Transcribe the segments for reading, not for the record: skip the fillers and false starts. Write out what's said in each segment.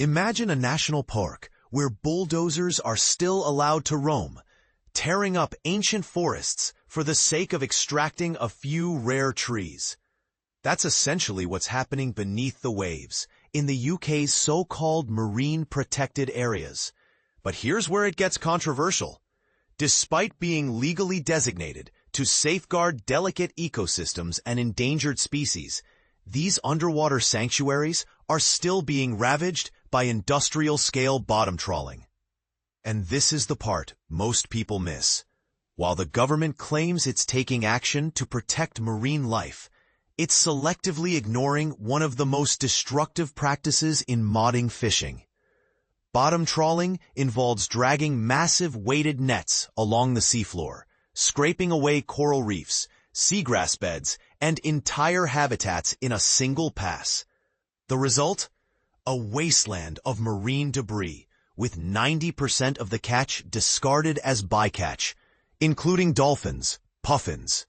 Imagine a national park where bulldozers are still allowed to roam, tearing up ancient forests for the sake of extracting a few rare trees. That's essentially what's happening beneath the waves in the UK's so-called marine protected areas. But here's where it gets controversial. Despite being legally designated to safeguard delicate ecosystems and endangered species, these underwater sanctuaries are still being ravaged by industrial-scale bottom trawling. And this is the part most people miss. While the government claims it's taking action to protect marine life, it's selectively ignoring one of the most destructive practices in modern fishing. Bottom trawling involves dragging massive weighted nets along the seafloor, scraping away coral reefs, seagrass beds, and entire habitats in a single pass. The result? A wasteland of marine debris, with 90% of the catch discarded as bycatch, including dolphins, puffins,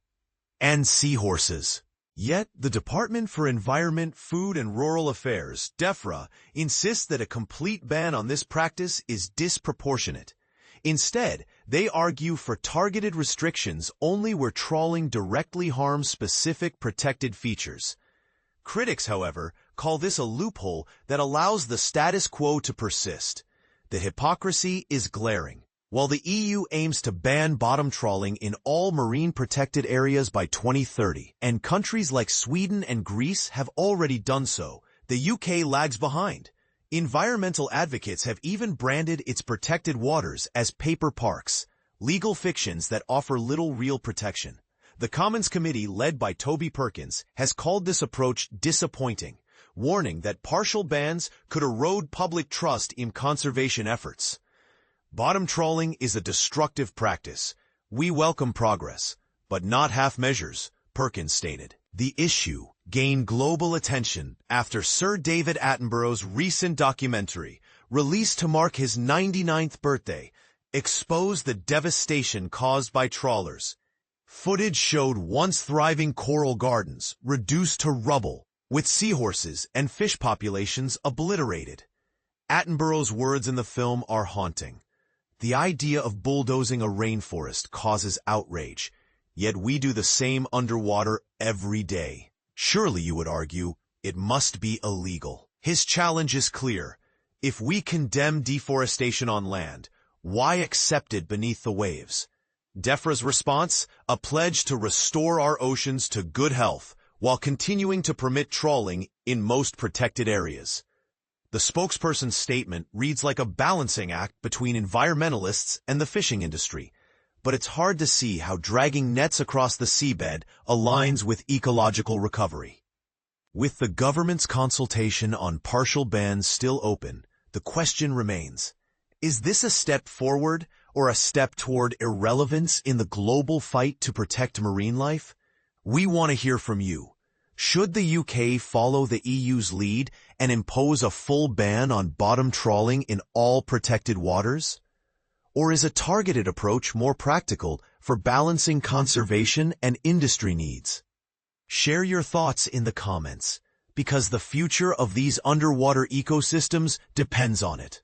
and seahorses. Yet, the Department for Environment, Food and Rural Affairs, DEFRA, insists that a complete ban on this practice is disproportionate. Instead, they argue for targeted restrictions only where trawling directly harms specific protected features. Critics, however, call this a loophole that allows the status quo to persist. The hypocrisy is glaring. While the EU aims to ban bottom trawling in all marine protected areas by 2030, and countries like Sweden and Greece have already done so, the UK lags behind. Environmental advocates have even branded its protected waters as paper parks, legal fictions that offer little real protection. The Commons Committee, led by Toby Perkins, has called this approach disappointing, warning that partial bans could erode public trust in conservation efforts. Bottom trawling is a destructive practice. We welcome progress, but not half measures, Perkins stated. The issue gained global attention after Sir David Attenborough's recent documentary, released to mark his 99th birthday, exposed the devastation caused by trawlers. Footage showed once thriving coral gardens reduced to rubble, with seahorses and fish populations obliterated. Attenborough's words in the film are haunting. The idea of bulldozing a rainforest causes outrage, yet we do the same underwater every day. Surely, you would argue, it must be illegal. His challenge is clear. If we condemn deforestation on land, why accept it beneath the waves? DEFRA's response? A pledge to restore our oceans to good health while continuing to permit trawling in most protected areas. The spokesperson's statement reads like a balancing act between environmentalists and the fishing industry, but it's hard to see how dragging nets across the seabed aligns with ecological recovery. With the government's consultation on partial bans still open, the question remains, is this a step forward or a step toward irrelevance in the global fight to protect marine life? We want to hear from you. Should the UK follow the EU's lead and impose a full ban on bottom trawling in all protected waters? Or is a targeted approach more practical for balancing conservation and industry needs? Share your thoughts in the comments, because the future of these underwater ecosystems depends on it.